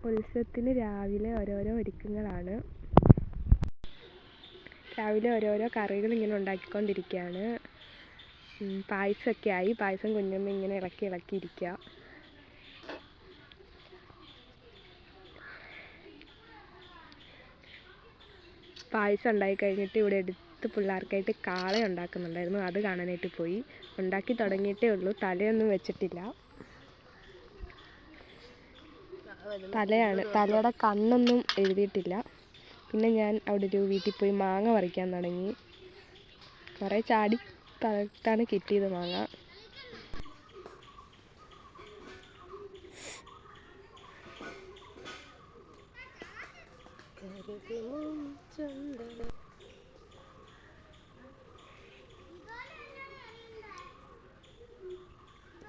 ഉത്സവത്തിന് രാവിലെ ഓരോരോ ഒരുക്കങ്ങളാണ്. രാവിലെ ഓരോരോ കറികൾ ഇങ്ങനെ ഉണ്ടാക്കിക്കൊണ്ടിരിക്കുകയാണ്. പായസമൊക്കെ ആയി. പായസം കുഞ്ഞമ്മ ഇങ്ങനെ ഇളക്കിയിരിക്കുക. പായസം ഉണ്ടായി കഴിഞ്ഞിട്ട് ഇവിടെ എടുത്ത് പിള്ളേർക്കായിട്ട് കാള ഉണ്ടാക്കുന്നുണ്ടായിരുന്നു. അത് കാണാനായിട്ട് പോയി. ഉണ്ടാക്കി തുടങ്ങിയിട്ടേ ഉള്ളൂ. തലയൊന്നും വെച്ചിട്ടില്ല. തലയുടെ കണ്ണൊന്നും എഴുതിയിട്ടില്ല. പിന്നെ ഞാൻ അവിടെ ഒരു വീട്ടിൽ പോയി മാങ്ങ പറിക്കാൻ തുടങ്ങി. കുറേ ചാടി തളർത്താണ് കിട്ടിയത് മാങ്ങ.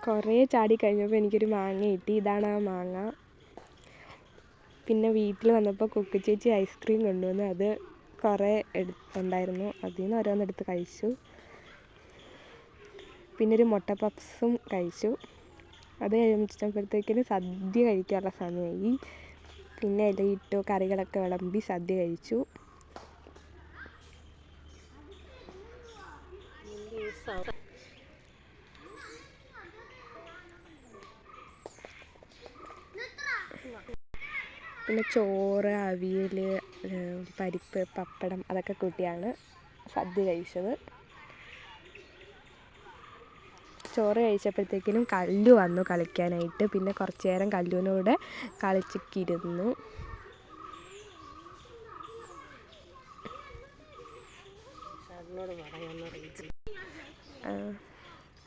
കുറേ ചാടി കഴിഞ്ഞപ്പോൾ എനിക്കൊരു മാങ്ങ കിട്ടി. ഇതാണ് ആ മാങ്ങ. പിന്നെ വീട്ടിൽ വന്നപ്പോൾ കുക്കി ചേച്ചി ഐസ്ക്രീം കൊണ്ടുവന്നു. അത് കുറേ ഉണ്ടായിരുന്നു. അതിൽ നിന്ന് ഓരോന്നെടുത്ത് കഴിച്ചു. പിന്നെ ഒരു മുട്ട പപ്സും കഴിച്ചു. അത് കഴിച്ചപ്പോഴത്തേക്കിന് സദ്യ കഴിക്കാനുള്ള സമയമായി. പിന്നെ ഇലയിട്ടു, കറികളൊക്കെ വിളമ്പി സദ്യ കഴിച്ചു. പിന്നെ ചോറ്, അവിയൽ, പരിപ്പ്, പപ്പടം അതൊക്കെ കൂട്ടിയാണ് സദ്യ കഴിച്ചത്. ചോറ് കഴിച്ചപ്പോഴത്തേക്കിനും കല്ലു വന്നു കളിക്കാനായിട്ട്. പിന്നെ കുറച്ച് നേരം കല്ലുവിനൂടെ കളിച്ചിരുന്നു.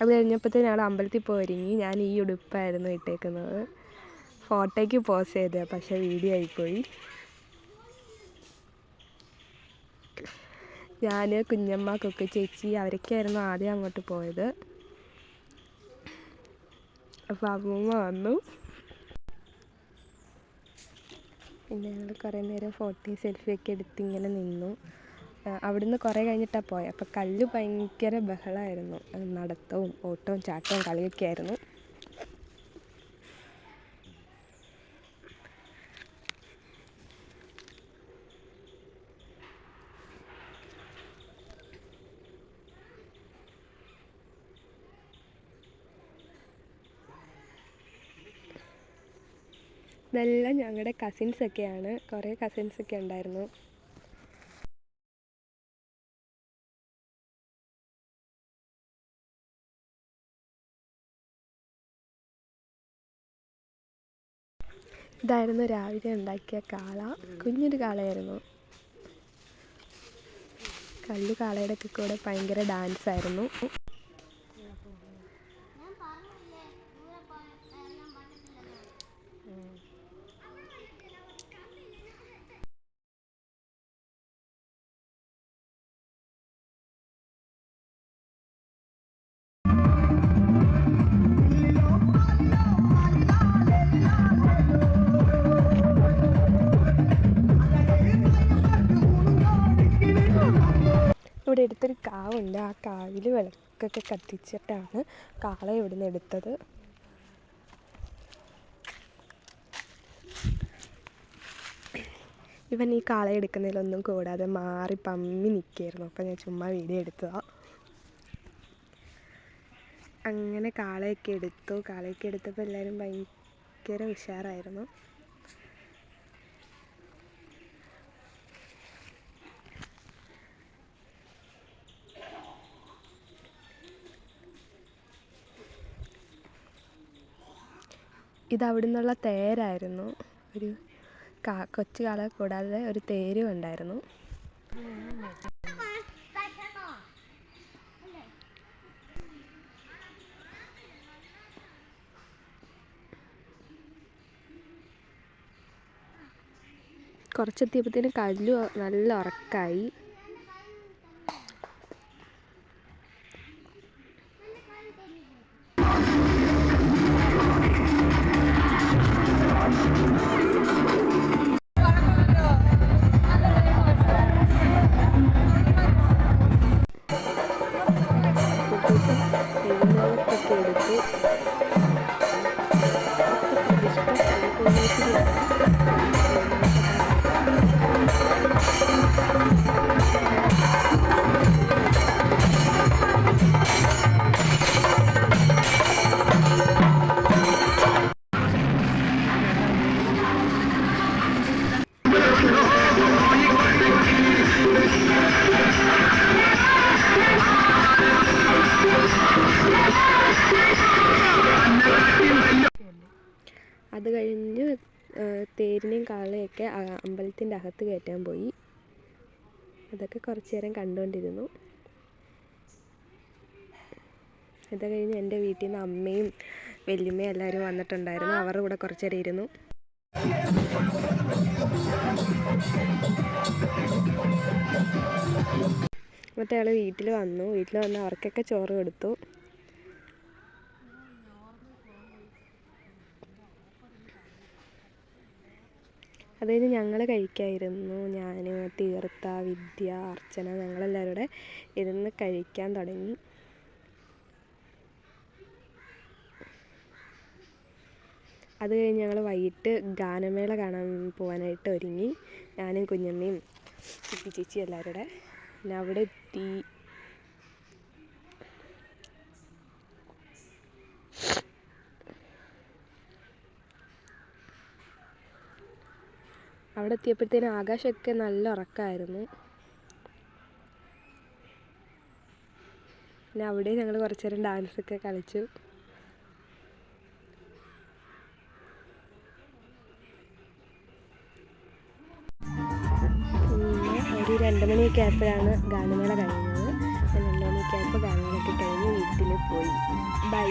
അത് കഴിഞ്ഞപ്പോഴത്തേക്കും ഞങ്ങൾ അമ്പലത്തിൽ പോയി ഒരുങ്ങി. ഞാൻ ഈ ഉടുപ്പായിരുന്നു ഇട്ടേക്കുന്നത്. ഫോട്ടോയ്ക്ക് പോസ് ചെയ്തതാണ്, പക്ഷേ വീഡിയോ ആയിപ്പോയി. ഞാൻ, കുഞ്ഞമ്മ, കുക്കി ചേച്ചി അവരൊക്കെയായിരുന്നു ആദ്യം അങ്ങോട്ട് പോയത്. അപ്പോൾ അമ്മൂമ്മ വന്നു. പിന്നെ ഞങ്ങൾ കുറേ നേരം ഫോട്ടോയും സെൽഫിയൊക്കെ എടുത്ത് ഇങ്ങനെ നിന്നു. അവിടുന്ന് കുറേ കഴിഞ്ഞിട്ടാണ് പോയത്. അപ്പോൾ കല്ല് ഭയങ്കര ബഹളമായിരുന്നു. നടത്തവും ഓട്ടവും ചാട്ടവും കളിയൊക്കെ ആയിരുന്നു. ഇതെല്ലാം ഞങ്ങളുടെ കസിൻസൊക്കെയാണ്. കുറേ കസിൻസൊക്കെ ഉണ്ടായിരുന്നു. ഇതായിരുന്നു രാവിലെ ഉണ്ടാക്കിയ കാള. കുഞ്ഞൊരു കാളയായിരുന്നു. കല്ലു കാളയുടെ ഒക്കെ കൂടെ ഭയങ്കര ഡാൻസായിരുന്നു. ഇവിടെ അടുത്തൊരു കാവുണ്ട്. ആ കാവിൽ വിളക്കൊക്കെ കത്തിച്ചിട്ടാണ് കാള ഇവിടുന്ന് എടുത്തത്. ഇവൻ ഈ കാള എടുക്കുന്നതിലൊന്നും കൂടാതെ മാറി പമ്മി നിൽക്കുകയായിരുന്നു. അപ്പം ഞാൻ ചുമ്മാ വീഡിയോ എടുത്തതാണ്. അങ്ങനെ കാളയൊക്കെ എടുത്തപ്പോൾ എല്ലാവരും ഭയങ്കര ഉഷാറായിരുന്നു. ഇതവിടെ നിന്നുള്ള തേരായിരുന്നു. ഒരു കൊച്ചു കാള കൂടാതെ ഒരു തേരും ഉണ്ടായിരുന്നു. കുറച്ചെത്തിയപ്പോഴത്തേനും കല്ലു നല്ല ഉറക്കമായി. എഴുന്നേൽപ്പൊക്കെ എടുത്ത് അത് കഴിഞ്ഞ് തേരിനെയും കാളയൊക്കെ അമ്പലത്തിൻ്റെ അകത്ത് കയറ്റാൻ പോയി. അതൊക്കെ കുറച്ച് നേരം കണ്ടുകൊണ്ടിരുന്നു. അത് കഴിഞ്ഞ് എൻ്റെ വീട്ടിൽ നിന്ന് അമ്മയും വല്യമ്മയും എല്ലാവരും വന്നിട്ടുണ്ടായിരുന്നു. അവരുടെ കൂടെ കുറച്ച് നേരം ഇരുന്നു. എന്നിട്ട് ഞങ്ങൾ വീട്ടിൽ വന്നു അവർക്കൊക്കെ ചോറ് കൊടുത്തു. അത് കഴിഞ്ഞ് ഞങ്ങൾ കഴിക്കായിരുന്നു. ഞാൻ, തീർത്ത, വിദ്യ, അർച്ചന ഞങ്ങളെല്ലാവരും കൂടെ ഇരുന്ന് കഴിക്കാൻ തുടങ്ങി. അത് കഴിഞ്ഞ് ഞങ്ങൾ വൈകിട്ട് ഗാനമേള കാണാൻ പോകാനായിട്ട് ഒരുങ്ങി. ഞാനും കുഞ്ഞമ്മയും ചിപ്പി ചേച്ചി എല്ലാവരും കൂടെ. പിന്നെ അവിടെ എത്തി. അവിടെ എത്തിയപ്പോഴത്തേനും ആകാശമൊക്കെ നല്ല ഉറക്കമായിരുന്നു. പിന്നെ അവിടെ ഞങ്ങൾ കുറച്ച് നേരം ഡാൻസൊക്കെ കളിച്ചു. ഒരു 2 മണിയൊക്കെ ആയപ്പോഴാണ് ഗാനമേള കഴിഞ്ഞത്. 2 മണിയൊക്കെ ആയപ്പോൾ ഗാനമേളയൊക്കെ കഴിഞ്ഞ് വീട്ടിൽ പോയി. ബൈ.